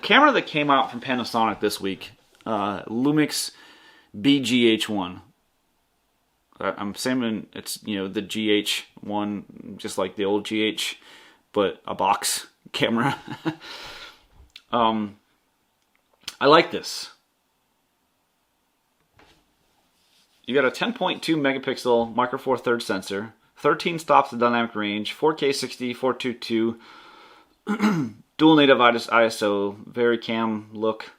camera that came out from Panasonic this week, LUMIX BGH1. I'm assuming it's, you know, the GH1, just like the old GH, but a box camera. I like this. You got a 10.2 megapixel micro four thirds sensor, 13 stops of dynamic range, 4K 60, 422, dual native ISO, very cam look,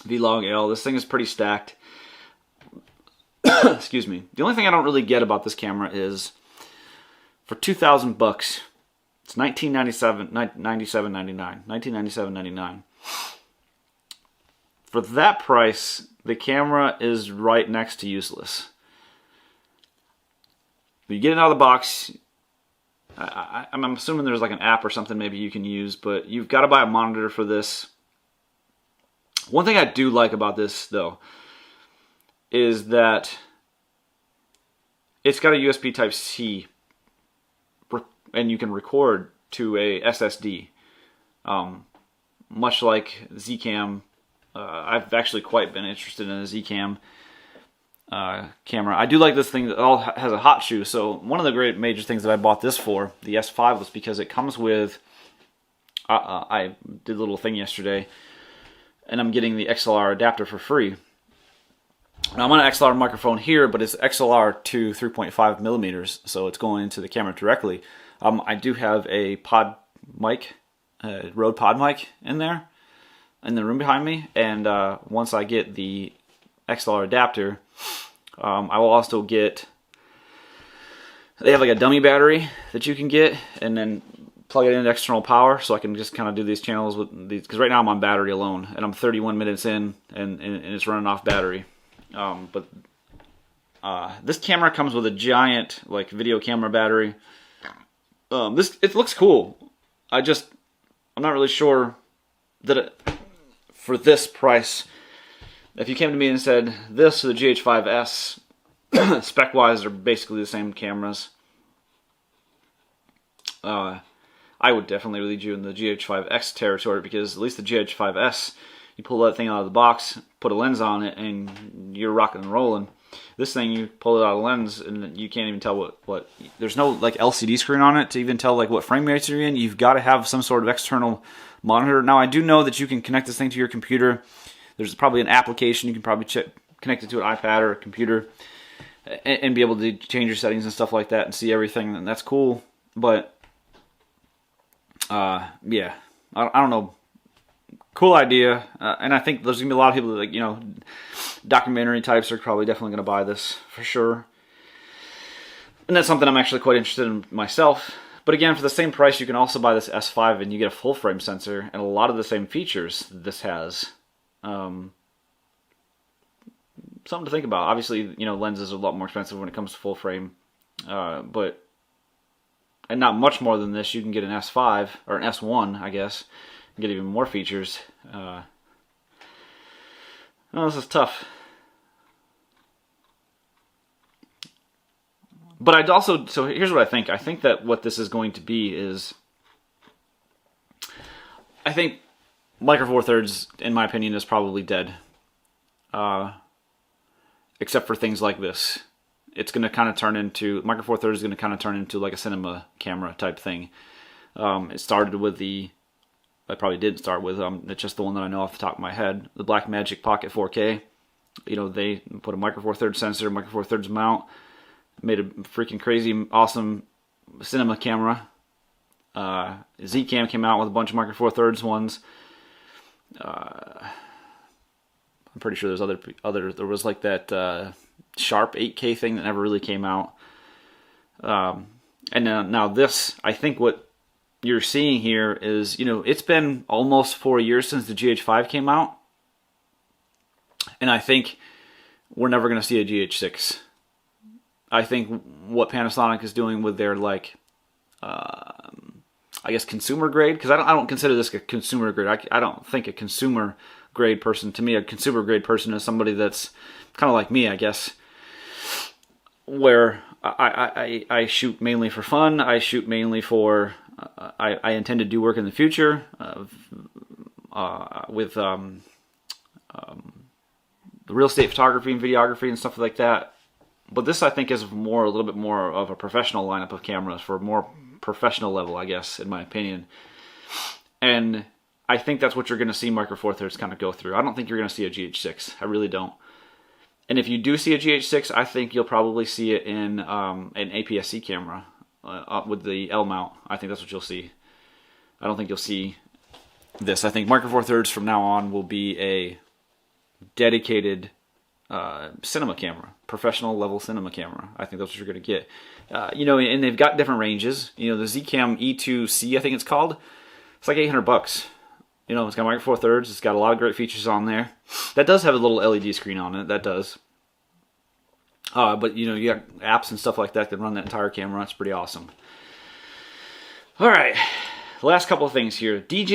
Vlog L. This thing is pretty stacked. Excuse me. The only thing I don't really get about this camera is for $2,000 bucks, it's $1997.99. For that price, the camera is right next to useless. You get it out of the box. I'm assuming there's like an app or something maybe you can use, but you've got to buy a monitor for this. One thing I do like about this, though, is that it's got a USB Type-C, and you can record to a SSD. Much like Zcam, I've actually quite been interested in a Zcam camera. I do like this thing that all has a hot shoe. So one of the great major things that I bought this for, the S5, was because it comes with, I did a little thing yesterday, and I'm getting the XLR adapter for free. Now I'm on an XLR microphone here, but it's XLR to 3.5 millimeters, so it's going into the camera directly. I do have a pod mic, Rode pod mic in there, in the room behind me, and once I get the XLR adapter, I will also get, they have like a dummy battery that you can get, and then plug it into external power, so I can just kind of do these channels with these, because right now I'm on battery alone, and I'm 31 minutes in, and it's running off battery. This camera comes with a giant like video camera battery. It looks cool. I'm not really sure that for this price, if you came to me and said this or the GH5S, spec wise are basically the same cameras, I would definitely lead you in the GH5X territory, because at least the GH5S, you pull that thing out of the box, put a lens on it, and you're rocking and rolling. This thing, you pull it out of the lens, and you can't even tell what there's no like LCD screen on it to even tell like what frame rates you're in. You've got to have some sort of external monitor. Now I do know that you can connect this thing to your computer. There's probably an application you can probably connect it to an iPad or a computer, and be able to change your settings and stuff like that and see everything, and that's cool. But yeah, I don't know. Cool idea, and I think there's gonna be a lot of people that, like, you know, documentary types are probably definitely gonna buy this for sure, and that's something I'm actually quite interested in myself. But again, for the same price, you can also buy this S5, and you get a full frame sensor and a lot of the same features this has. Something to think about. Obviously, you know, lenses are a lot more expensive when it comes to full frame, and not much more than this. You can get an S5 or an S1, I guess. Get even more features. Oh, this is tough. But I'd also, so here's what I think. I think that what this is going to be is, I think Micro Four Thirds, in my opinion, is probably dead. Except for things like this. It's going to kind of turn into, Micro Four Thirds is going to kind of turn into like a cinema camera type thing. It started with the, I probably didn't start with, it's just the one that I know off the top of my head, the Blackmagic Pocket 4K. You know, they put a Micro Four Thirds sensor, Micro Four Thirds mount, made a freaking crazy, awesome cinema camera. Zcam came out with a bunch of Micro Four Thirds ones. I'm pretty sure there's other. There was like that Sharp 8K thing that never really came out. And now this, I think what you're seeing here is, you know, it's been almost 4 years since the GH5 came out, and I think we're never going to see a GH6. I think what Panasonic is doing with their, like, I guess consumer grade, because I don't consider this a consumer grade. I don't think a consumer grade person, to me a consumer grade person is somebody that's kind of like me, I guess, where I shoot mainly for fun. I shoot mainly for, I intend to do work in the future. real estate photography and videography and stuff like that. But this, I think, is a little bit more of a professional lineup of cameras for a more professional level, I guess, in my opinion. And I think that's what you're going to see Micro Four Thirds kind of go through. I don't think you're going to see a GH6. I really don't. And if you do see a GH6, I think you'll probably see it in an APS-C camera with the L mount. I think that's what you'll see. I don't think you'll see this. I think Micro Four Thirds from now on will be a dedicated cinema camera, professional level cinema camera. I think that's what you're going to get. You know, and they've got different ranges. You know, the Zcam E2C, I think it's called. It's like $800. You know, it's got Micro Four Thirds. It's got a lot of great features on there. That does have a little LED screen on it. That does. But you know, you got apps and stuff like that that run that entire camera. It's pretty awesome. All right, last couple of things here. DJ.